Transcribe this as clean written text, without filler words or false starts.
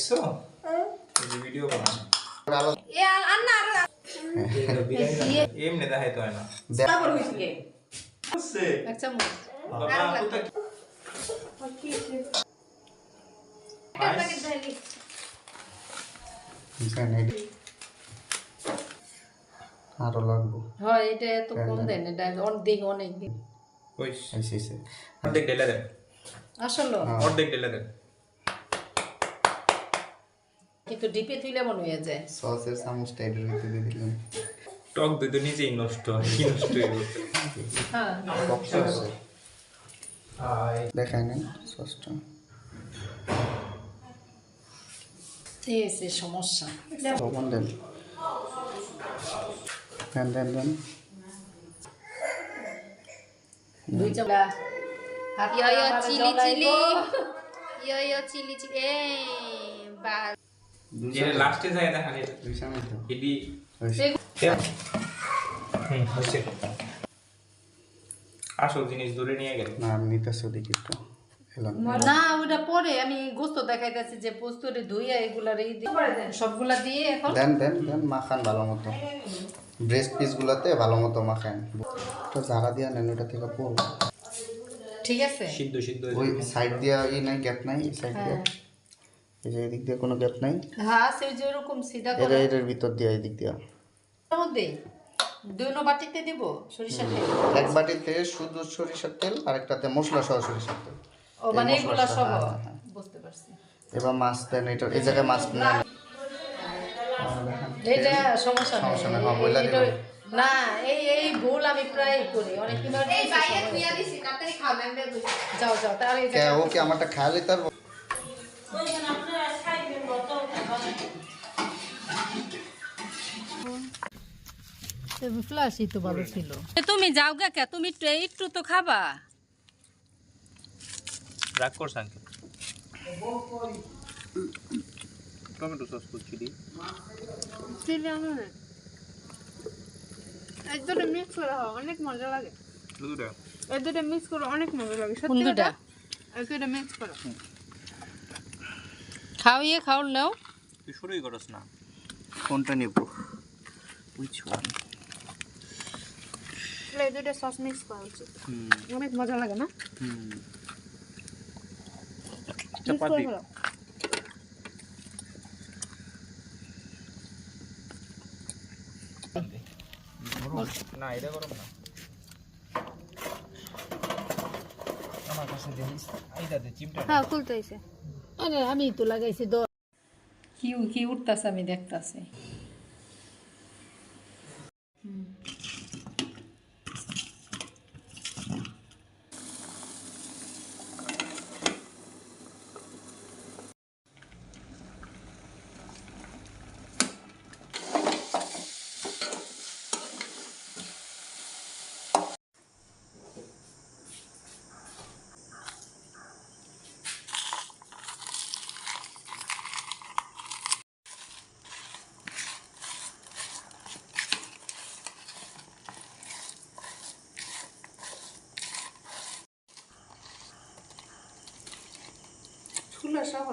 দেখছো এই যে ভিডিও বানানো এ আর না এমনি দেখাই তো হয় না বরাবর হইছে কে আছে এক চামচ বাবা কোথা কি মাইস আরো লাগবো হয় এটা এত কম দেন এটা অর্ধেক অনেক ওই আইসিছে অর্ধেক ঢেলে দেন আসলে অর্ধেক ঢেলে দেন কিন্তু ডিপে তুইলে মনে হয়ে যায় সসের চামচটা এটার ভিতরে দিয়ে দিলাম টক দই তো নিজেই নষ্ট হয় কি নষ্ট হয়ে গেছে হ্যাঁ শক্ত আছে দেখাই নেন সসটা এই সে সমস্যা লবণ দেন দেন দেন দেন দুই চামচ Yo chili chili. Yo chili chili. Ba. যে লাস্টে যায় দেখা নেই দুই চামচ দাও। এডি হয়েছে। হচ্ছে আসল জিনিস দূরে নিয়ে গেল না আমি নিতেছি ওদিকে একটু এলাম না ওটা পরে আমি গোস্ত দেখাইতেছি যে পোস্তরে ধুইয়া এগুলার এই সবগুলা দিয়ে এখন দেন দেন দেন মাখান ভালো মতো ব্রেস্ট পিসগুলোতে ভালো মতো মাখান তো জারা দিয়া নেন ওটা থেকে পড়বো ঠিক আছে সিদ্ধ সিদ্ধ ওই সাইড দিয়া এই নাই গ্যাপ নাই এই সাইড দিয়া এই যে এদিক দিয়ে কোনো গ্যাপ নাই হ্যাঁ সে যে এরকম সিধা এর করে এর ভিতর দিয়া এই দিক দিয়া মধ্যে দুই বাটিতে দিব সরিষা তেল এক বাটিতে শুধু সরিষার তেল আর একটাতে মশলা সহ সরিষার তেল ও মানে এই এগুলা মশলাটা, সব হ্যাঁ, হ্যাঁ। বুঝতে পারছি এবার মাছ দেন এটা এই জায়গায় মাছ নেন এটা সমস্যা সমস্যা নেই নেই, হ্যাঁ, বইলা এটা- দিবেন। না এই ভুল আমি প্রায় করি অনেক কিবার এই বাইরে তুইয়া দিছি তাড়াতাড়ি খাও ম্যাম যাও যাও তাহলে এই কে ও কি আমারটা খায় লই তার ফ্লাশই তো ভালো ছিল তুমি যাও গা কে তুমি একটু তো খাবা রাগ করছ আঙ্কেল টমেটো সস করছি দি চিলি আনো না এই দুটো মিক্স করা হয় অনেক মজা লাগে দুধটা এই দুটো মিক্স করে অনেক মজা লাগে কোন সত্যি দুটা এই দুটো মিক্স করো খাওয়িয়ে খাও নাও তুই শুরুই করছ না কোনটা নেব উইচ ওয়ান এই দুটো সস মিক্স করা উচিত অনেক মজা লাগে না মিক্স করে চাপাতি ফেলো। না এটা গরম না আমার কাছে দেখিস আইদা দে চিমটা হ্যাঁ খুলতে হয়েছে আরে আমি তো লাগাইছি কি কি উঠতাছে আমি দেখতাছি খুলে সহ